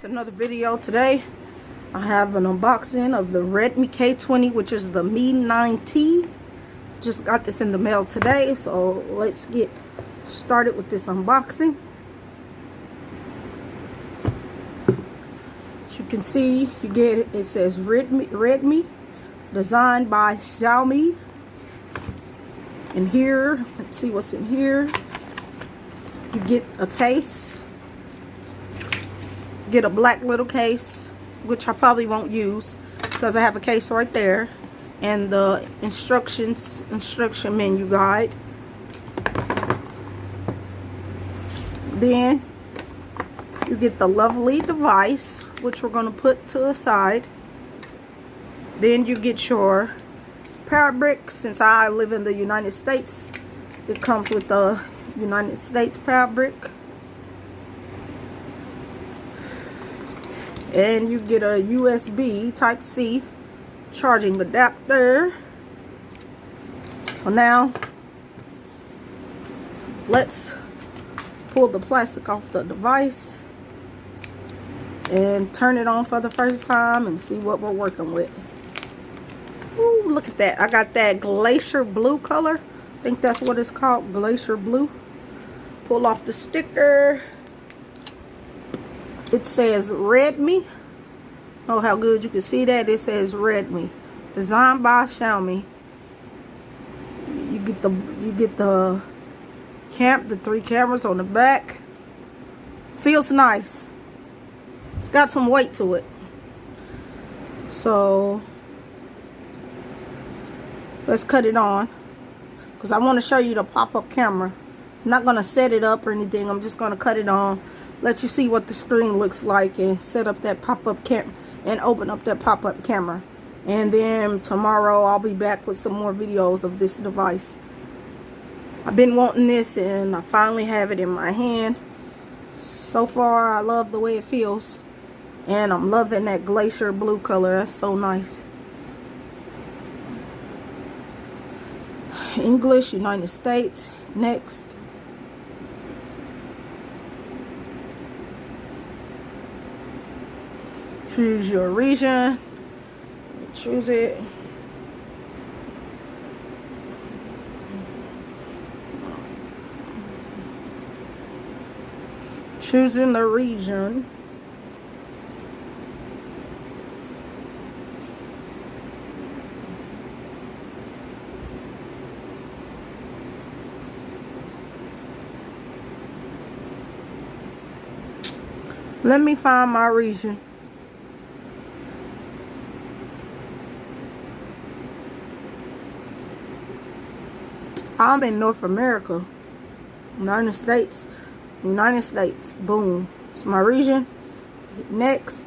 Another video today. I have an unboxing of the Redmi K20, which is the Mi 9T. Just got this in the mail today, so let's get started with this unboxing. As you can see, you get it says Redmi, designed by Xiaomi. And here, let's see what's in here. You get a case. Get a black little case, which I probably won't use because I have a case right there, and the instruction menu guide. Then you get the lovely device, which we're going to put to the side. Then you get your power brick. Since I live in the United States, it comes with the United States power brick. And you get a USB Type-C charging adapter. So now, let's pull the plastic off the device and turn it on for the first time and see what we're working with. Ooh, look at that. I got that glacier blue color. I think that's what it's called, glacier blue. Pull off the sticker. It says Redmi. Oh, how good you can see that. It says Redmi, designed by Xiaomi. You get the 3 cameras on the back. Feels nice. It's got some weight to it. So let's cut it on, because I want to show you the pop-up camera. I'm not going to set it up or anything. I'm just going to cut it on, let you see what the screen looks like, and set up that pop-up camera and open up that pop-up camera. And then tomorrow I'll be back with some more videos of this device. I've been wanting this and I finally have it in my hand. So far I love the way it feels, and I'm loving that glacier blue color. That's so nice. English, United States. Next. Choose your region. Choose it. Choosing the region. Let me find my region. I'm in North America, United States. Boom. It's my region. Next.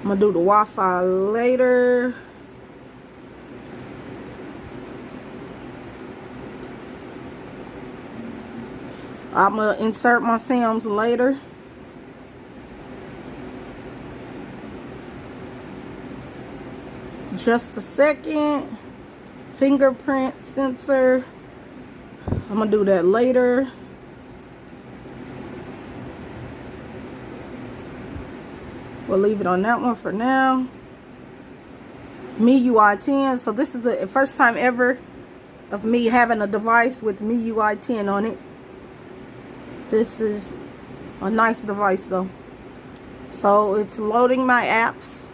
I'm gonna do the Wi-Fi later. I'm gonna insert my SIMs later. Just a second. Fingerprint sensor. I'm gonna do that later. We'll leave it on that one for now. MIUI 10. So this is the first time ever of me having a device with MIUI 10 on it. This is a nice device though. So it's loading my apps.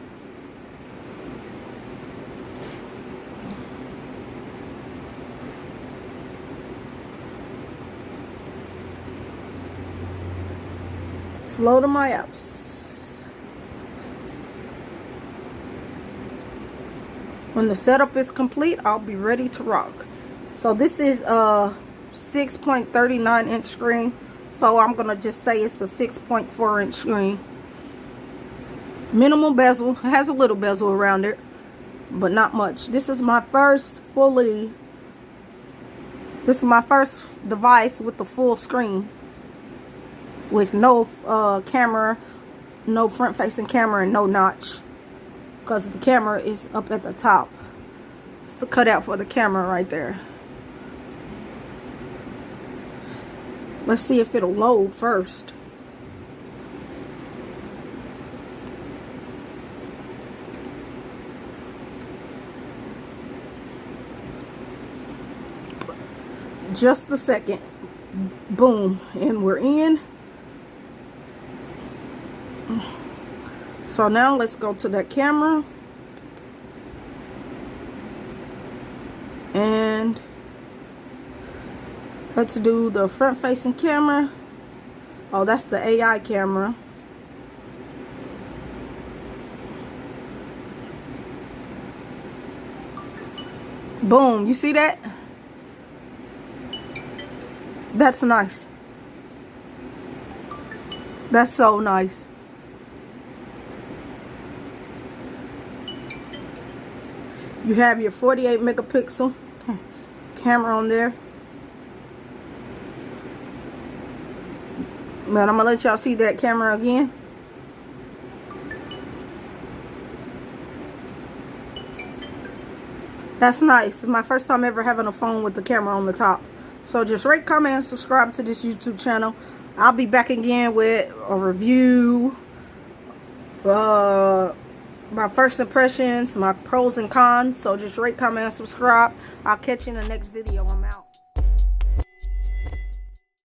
It's loading my apps. When the setup is complete, I'll be ready to rock. So this is a 6.39 inch screen. So I'm gonna just say it's a 6.4 inch screen. Minimal bezel. It has a little bezel around it, but not much. This is my first device with the full screen, with no camera, no front facing camera, and no notch, because the camera is up at the top. It's the cutout for the camera right there. Let's see if it'll load first. Just a second. Boom, and we're in. So now let's go to that camera, and let's do the front facing camera. Oh, that's the AI camera. Boom, you see that? That's nice. That's so nice. You have your 48 megapixel camera on there. But I'm gonna let y'all see that camera again. That's nice. It's my first time ever having a phone with the camera on the top. So just rate, comment, and subscribe to this YouTube channel. I'll be back again with a review, my first impressions, my pros and cons. So just rate, comment, and subscribe. I'll catch you in the next video. I'm out.